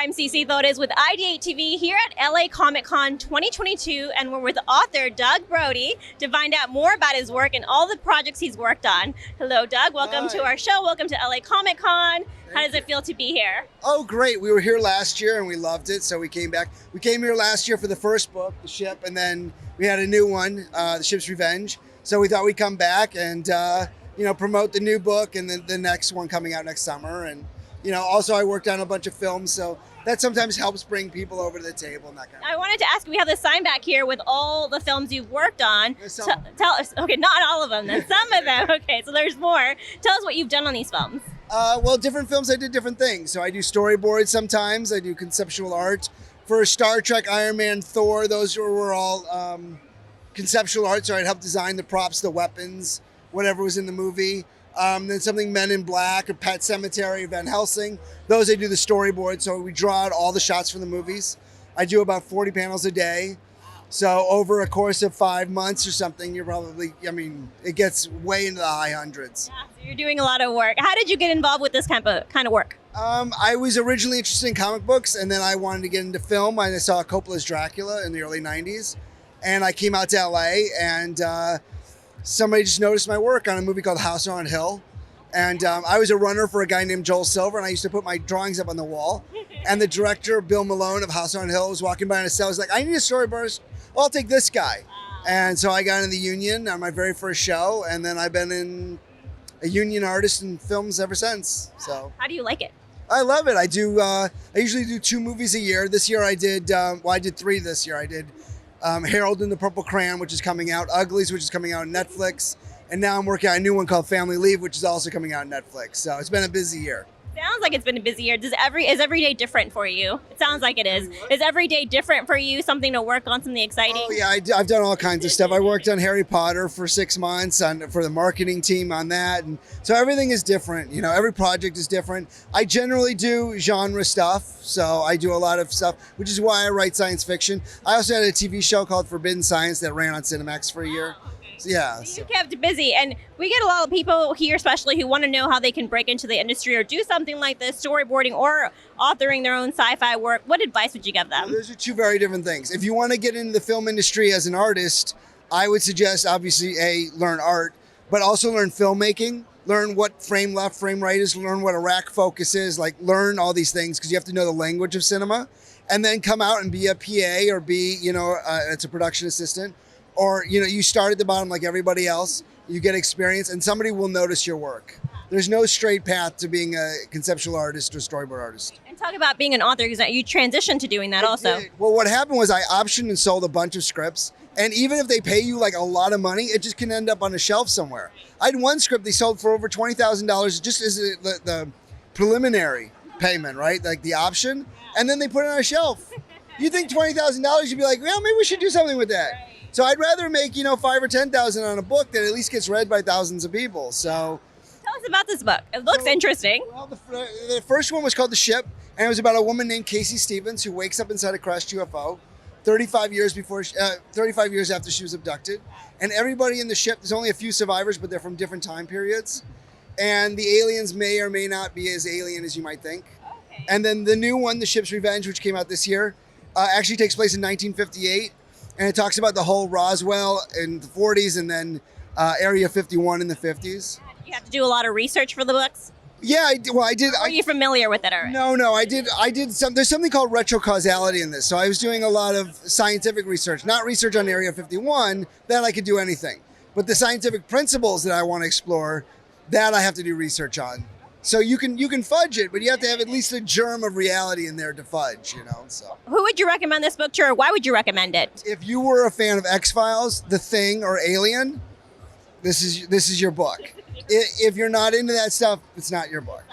I'm CeCee Torres with IdeateTV here at LA Comic Con 2022, and we're with author Doug Brode to find out more about his work and all the projects he's worked on. Hello, Doug. Welcome to our show. Welcome to LA Comic Con. How does it feel to be here? Oh, great. We were here last year and we loved it, so we came back. We came here last year for the first book, The Ship, and then we had a new one, The Ship's Revenge. So we thought we'd come back and promote the new book and then the next one coming out next summer. And also I worked on a bunch of films, so that sometimes helps bring people over to the table and that kind of thing. I wanted to ask, we have the sign back here with all the films you've worked on. Tell us, okay, not all of them, then some of them. Okay, so there's more. Tell us what you've done on these films. Well, different films, I did different things. So I do storyboards sometimes, I do conceptual art. For Star Trek, Iron Man, Thor, those were all conceptual art, so I'd help design the props, the weapons, whatever was in the movie. Then something Men in Black or Pet Cemetery, Van Helsing. Those I do the storyboard, so we draw out all the shots from the movies. I do about 40 panels a day. So over a course of 5 months or something, you're probably, it gets way into the high hundreds. Yeah, so you're doing a lot of work. How did you get involved with this kind of work? I was originally interested in comic books, and then I wanted to get into film. I saw Coppola's Dracula in the early 90s, and I came out to LA, and somebody just noticed my work on a movie called House on Hill. And I was a runner for a guy named Joel Silver, and I used to put my drawings up on the wall. And the director, Bill Malone of House on Hill, was walking by on a set. I was like, I need a storyboard. Well, I'll take this guy. And so I got in the union on my very first show, and then I've been a union artist in films ever since. So how do you like it? I love it. I usually do 2 movies a year. This year I did 3 this year. I did Harold and the Purple Crayon, which is coming out, Uglies, which is coming out on Netflix, and now I'm working on a new one called Family Leave, which is also coming out on Netflix. So it's been a busy year. Sounds like it's been a busy year. Is every day different for you? It sounds like it is. Is every day different for you? Something to work on, something exciting? Oh yeah, I've done all kinds of stuff. I worked on Harry Potter for 6 months for the marketing team on that, and so everything is different. Every project is different. I generally do genre stuff, so I do a lot of stuff, which is why I write science fiction. I also had a TV show called Forbidden Science that ran on Cinemax for a year. So, yeah. So you kept busy, and we get a lot of people here, especially who want to know how they can break into the industry or do something like this, storyboarding or authoring their own sci-fi work. What advice would you give them? Well, those are 2 very different things. If you want to get into the film industry as an artist, I would suggest, obviously, learn art, but also learn filmmaking. Learn what frame left, frame right is. Learn what a rack focus is. Learn all these things, because you have to know the language of cinema, and then come out and be a PA or be, it's a production assistant. Or, you start at the bottom like everybody else, you get experience, and somebody will notice your work. There's no straight path to being a conceptual artist or storyboard artist. And talk about being an author, because you transitioned to doing that also. Well, what happened was I optioned and sold a bunch of scripts, and even if they pay you a lot of money, it just can end up on a shelf somewhere. I had one script they sold for over $20,000 just as the preliminary payment, right? Like the option, and then they put it on a shelf. You think $20,000, you'd be like, well, maybe we should do something with that. Right. So I'd rather make, $5,000 or $10,000 on a book that at least gets read by thousands of people. So tell us about this book. It looks interesting. Well, the first one was called The Ship, and it was about a woman named Casey Stevens who wakes up inside a crashed UFO 35 years after she was abducted. And everybody in the ship, there's only a few survivors, but they're from different time periods. And the aliens may or may not be as alien as you might think. Okay. And then the new one, The Ship's Revenge, which came out this year, actually takes place in 1958. And it talks about the whole Roswell in the 40s and then Area 51 in the 50s. You have to do a lot of research for the books? Yeah, I did. Are you familiar with it already? No, I did there's something called retrocausality in this. So I was doing a lot of scientific research, not research on Area 51, that I could do anything. But the scientific principles that I want to explore, that I have to do research on. So you can fudge it, but you have to have at least a germ of reality in there to fudge, so. Who would you recommend this book to, or why would you recommend it? If you were a fan of X-Files, The Thing, or Alien, this is your book. If you're not into that stuff, it's not your book.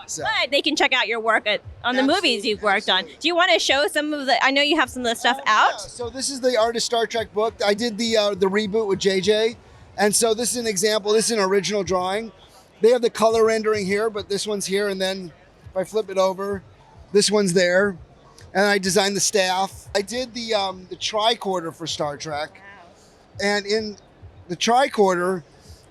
So. But they can check out your work on the movies you've worked on. Do you want to show some of the, I know you have some of the stuff out. Yeah. So this is the Art of Star Trek book. I did the reboot with JJ. And so this is an example, this is an original drawing. They have the color rendering here, but this one's here, and then if I flip it over, this one's there. And I designed the staff. I did the tricorder for Star Trek. Wow. And in the tricorder,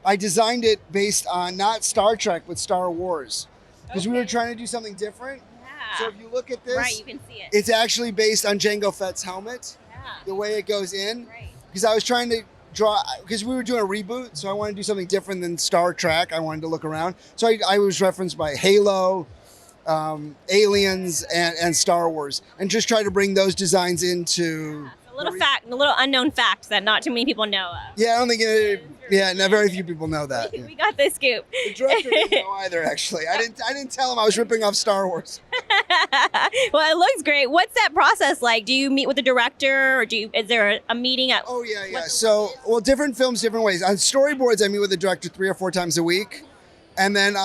I designed it based on not Star Trek, but Star Wars. Because we were trying to do something different. So if you look at this, Right, you can see it. it's actually based on Jango Fett's helmet, Yeah. the way it goes in. Right. Because I was trying to draw, because we were doing a reboot, so I wanted to do something different than Star Trek. I wanted to look around. So I was referenced by Halo, Aliens, and Star Wars, and just try to bring those designs into... A little unknown fact that not too many people know of. Yeah, I don't think very few people know that. Yeah. We got the scoop. The director didn't know either, actually. I didn't tell him I was ripping off Star Wars. Well, it looks great. What's that process like? Do you meet with the director, or is there a meeting at? Oh yeah. So, well, different films, different ways. On storyboards, I meet with the director 3 or 4 times a week, and then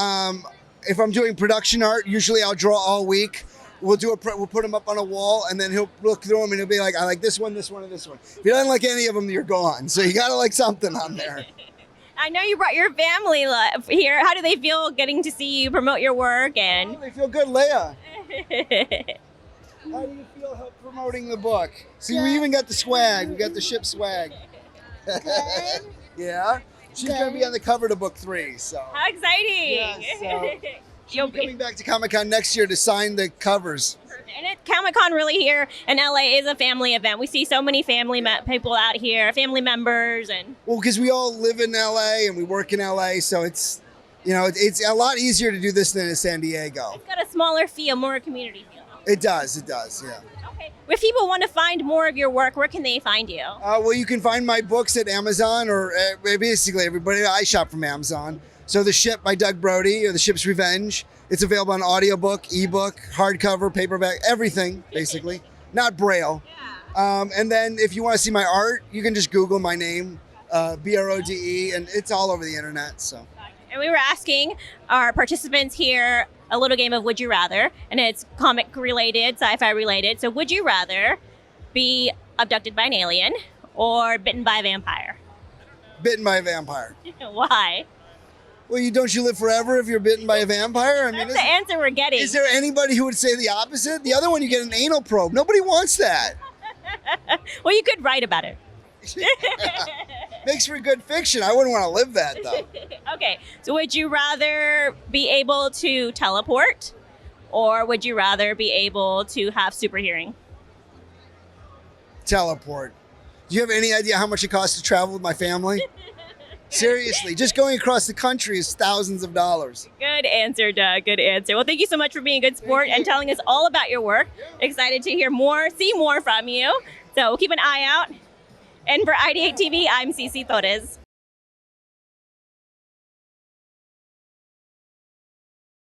if I'm doing production art, usually I'll draw all week. We'll put them up on a wall, and then he'll look through them and he'll be like, I like this one, this one, and this one. If you don't like any of them, you're gone. So you gotta like something on there. I know you brought your family here. How do they feel getting to see you promote your work? And Oh, they feel good, Leia. How do you feel promoting the book? See, we even got the swag. We got the ship swag. Yeah. She's gonna be on the cover to book 3. So. How exciting! Yeah, so she'll be coming back to Comic-Con next year to sign the covers. And Comic-Con really here in LA is a family event. We see so many family people out here, family members, and well, because we all live in LA and we work in LA, so it's a lot easier to do this than in San Diego. It's got a smaller feel, more community feel. It does, yeah. Okay. If people want to find more of your work, where can they find you? Well, you can find my books at Amazon, or basically everybody. I shop from Amazon. So The Ship by Doug Brode, or The Ship's Revenge. It's available on audiobook, ebook, hardcover, paperback, everything, basically. Not Braille. Yeah. And then if you want to see my art, you can just Google my name, Brode, and it's all over the internet. So. And we were asking our participants here a little game of Would You Rather, and it's comic related, sci-fi related. So would you rather be abducted by an alien or bitten by a vampire? Bitten by a vampire. Why? Well, don't you live forever if you're bitten by a vampire? I mean, That's the answer we're getting. Is there anybody who would say the opposite? The other one, you get an anal probe. Nobody wants that. Well, you could write about it. Makes for good fiction. I wouldn't want to live that, though. Okay, so would you rather be able to teleport, or would you rather be able to have super hearing? Teleport. Do you have any idea how much it costs to travel with my family? Seriously, just going across the country is thousands of dollars. Good answer, Doug. Good answer. Well, thank you so much for being a good sport and telling us all about your work. Excited to hear more, see more from you. So we'll keep an eye out. And for IdeateTV, I'm CeCee Torres.